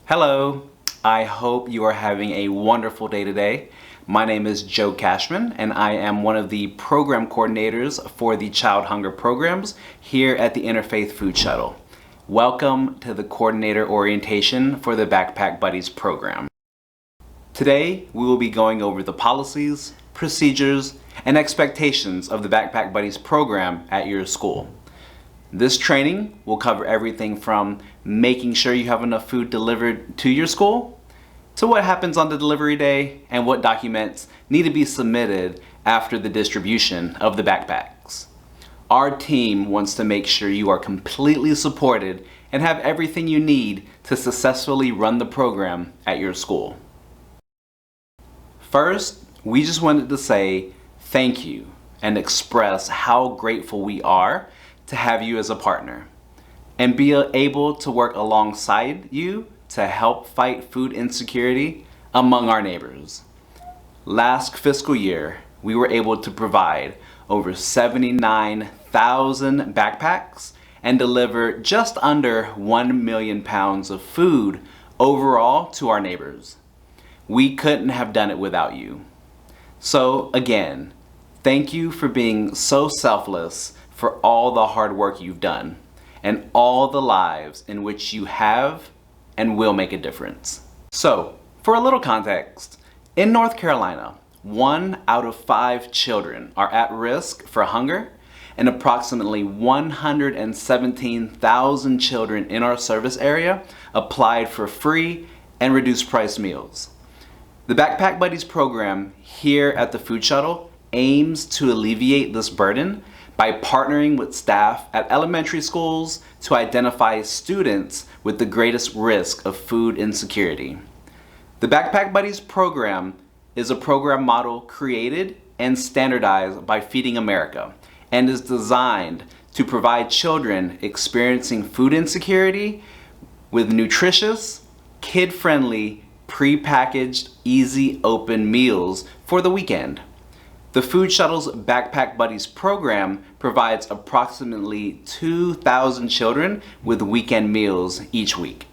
Hello, I hope you are having a wonderful day today. My name is Joe Cashman and I am one of the program coordinators for the Child Hunger programs here at the Interfaith Food Shuttle. Welcome to the coordinator orientation for the BackPack Buddies program. Today we will be going over the policies, procedures, and expectations of the BackPack Buddies program at your school. This training will cover everything from making sure you have enough food delivered to your school, to what happens on the delivery day and what documents need to be submitted after the distribution of the backpacks. Our team wants to make sure you are completely supported and have everything you need to successfully run the program at your school. First, we just wanted to say thank you and express how grateful we are to have you as a partner and be able to work alongside you to help fight food insecurity among our neighbors. Last fiscal year, we were able to provide over 79,000 backpacks and deliver just under 1 million pounds of food overall to our neighbors. We couldn't have done it without you. So again, thank you for being so selfless for all the hard work you've done and all the lives in which you have and will make a difference. So, for a little context, in North Carolina, 1 out of 5 children are at risk for hunger, and approximately 117,000 children in our service area applied for free and reduced price meals. The Backpack Buddies program here at the Food Shuttle aims to alleviate this burden by partnering with staff at elementary schools to identify students with the greatest risk of food insecurity. The Backpack Buddies program is a program model created and standardized by Feeding America and is designed to provide children experiencing food insecurity with nutritious, kid-friendly, pre-packaged, easy open meals for the weekend. The Food Shuttle's Backpack Buddies program provides approximately 2,000 children with weekend meals each week.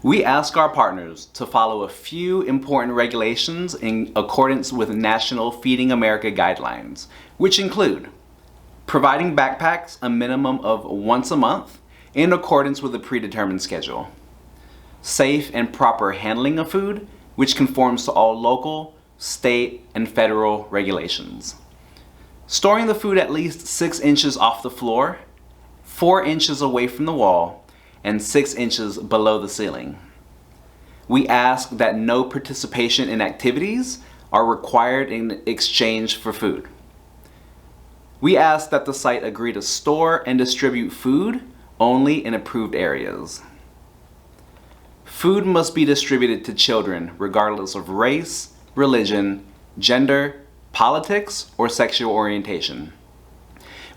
We ask our partners to follow a few important regulations in accordance with National Feeding America guidelines, which include providing backpacks a minimum of once a month in accordance with a predetermined schedule, safe and proper handling of food, which conforms to all local, state, and federal regulations. Storing the food at least 6 inches off the floor, 4 inches away from the wall, and 6 inches below the ceiling. We ask that no participation in activities are required in exchange for food. We ask that the site agree to store and distribute food only in approved areas. Food must be distributed to children regardless of race, religion, gender, politics, or sexual orientation.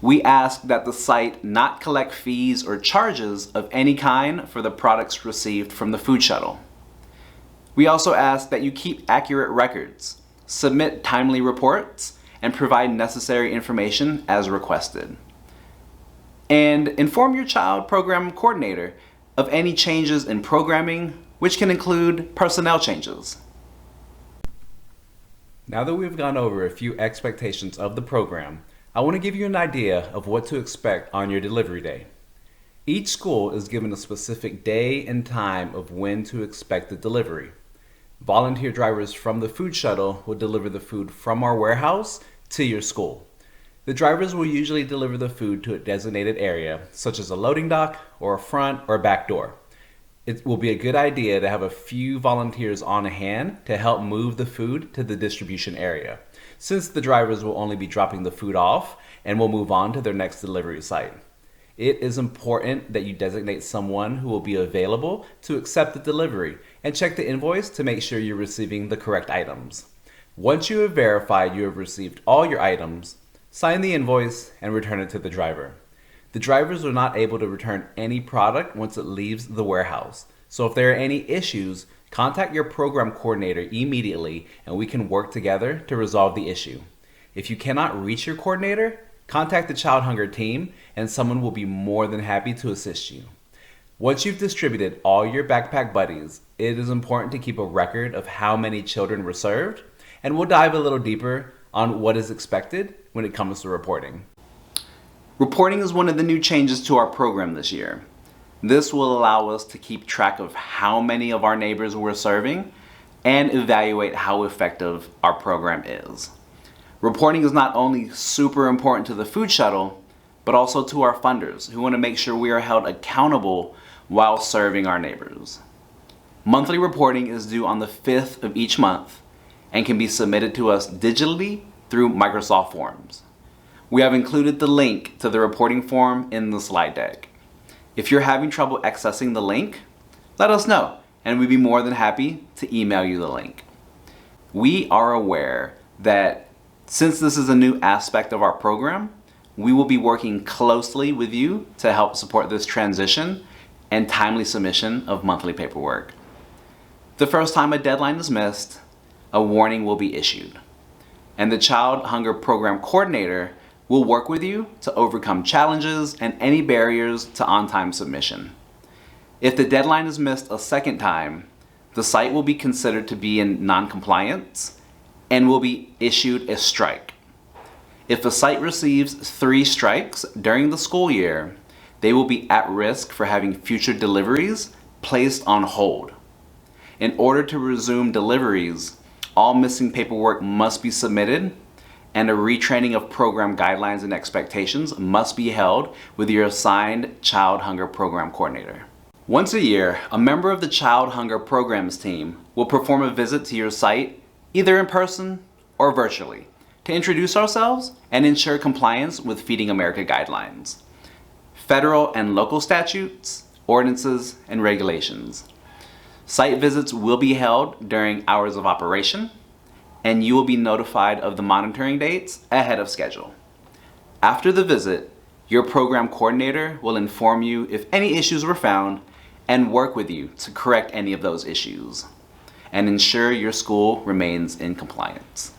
We ask that the site not collect fees or charges of any kind for the products received from the Food Shuttle. We also ask that you keep accurate records, submit timely reports, and provide necessary information as requested. And inform your child program coordinator of any changes in programming, which can include personnel changes. Now that we've gone over a few expectations of the program, I want to give you an idea of what to expect on your delivery day. Each school is given a specific day and time of when to expect the delivery. Volunteer drivers from the Food Shuttle will deliver the food from our warehouse to your school. The drivers will usually deliver the food to a designated area, such as a loading dock or a front or back door. It will be a good idea to have a few volunteers on hand to help move the food to the distribution area, since the drivers will only be dropping the food off and will move on to their next delivery site. It is important that you designate someone who will be available to accept the delivery and check the invoice to make sure you're receiving the correct items. Once you have verified you have received all your items, sign the invoice and return it to the driver. The drivers are not able to return any product once it leaves the warehouse. So if there are any issues, contact your program coordinator immediately and we can work together to resolve the issue. If you cannot reach your coordinator, contact the Child Hunger team and someone will be more than happy to assist you. Once you've distributed all your backpack buddies, it is important to keep a record of how many children were served, and we'll dive a little deeper on what is expected when it comes to reporting. Reporting is one of the new changes to our program this year. This will allow us to keep track of how many of our neighbors we're serving and evaluate how effective our program is. Reporting is not only super important to the Food Shuttle, but also to our funders who want to make sure we are held accountable while serving our neighbors. Monthly reporting is due on the 5th of each month and can be submitted to us digitally through Microsoft Forms. We have included the link to the reporting form in the slide deck. If you're having trouble accessing the link, let us know and we'd be more than happy to email you the link. We are aware that since this is a new aspect of our program, we will be working closely with you to help support this transition and timely submission of monthly paperwork. The first time a deadline is missed, a warning will be issued, and the Child Hunger Program Coordinator will work with you to overcome challenges and any barriers to on-time submission. If the deadline is missed a second time, the site will be considered to be in non-compliance and will be issued a strike. If a site receives 3 strikes during the school year, they will be at risk for having future deliveries placed on hold. In order to resume deliveries, all missing paperwork must be submitted, and a retraining of program guidelines and expectations must be held with your assigned Child Hunger Program Coordinator. Once a year, a member of the Child Hunger Programs team will perform a visit to your site, either in person or virtually, to introduce ourselves and ensure compliance with Feeding America guidelines, federal and local statutes, ordinances, and regulations. Site visits will be held during hours of operation, and you will be notified of the monitoring dates ahead of schedule. After the visit, your program coordinator will inform you if any issues were found and work with you to correct any of those issues and ensure your school remains in compliance.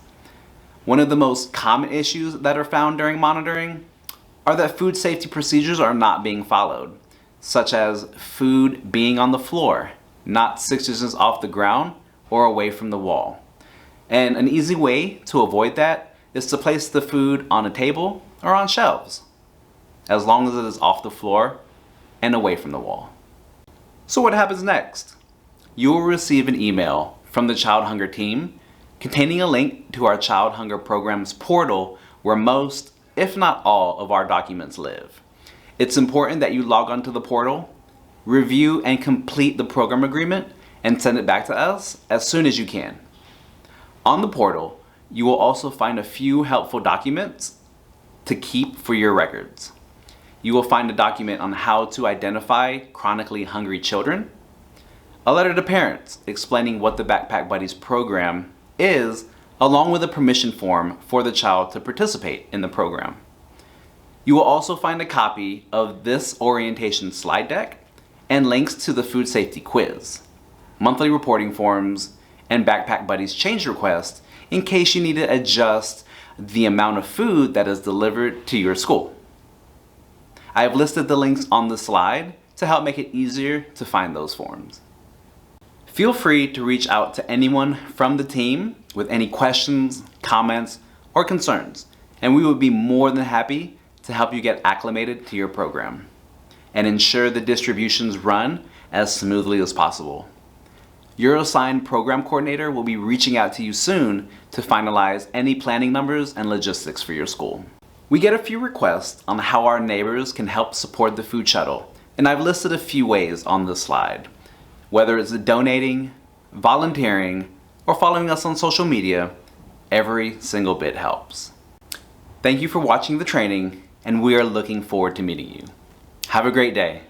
One of the most common issues that are found during monitoring are that food safety procedures are not being followed, such as food being on the floor, not 6 inches off the ground or away from the wall. And an easy way to avoid that is to place the food on a table or on shelves, as long as it is off the floor and away from the wall. So what happens next? You will receive an email from the Child Hunger team containing a link to our Child Hunger Program's portal where most, if not all, of our documents live. It's important that you log onto the portal, review and complete the program agreement, and send it back to us as soon as you can. On the portal, you will also find a few helpful documents to keep for your records. You will find a document on how to identify chronically hungry children, a letter to parents explaining what the Backpack Buddies program is, along with a permission form for the child to participate in the program. You will also find a copy of this orientation slide deck and links to the food safety quiz, monthly reporting forms, and Backpack Buddies change request in case you need to adjust the amount of food that is delivered to your school. I have listed the links on the slide to help make it easier to find those forms. Feel free to reach out to anyone from the team with any questions, comments, or concerns, and we would be more than happy to help you get acclimated to your program and ensure the distributions run as smoothly as possible. Your assigned program coordinator will be reaching out to you soon to finalize any planning numbers and logistics for your school. We get a few requests on how our neighbors can help support the Food Shuttle, and I've listed a few ways on this slide. Whether it's donating, volunteering, or following us on social media, every single bit helps. Thank you for watching the training, and we are looking forward to meeting you. Have a great day.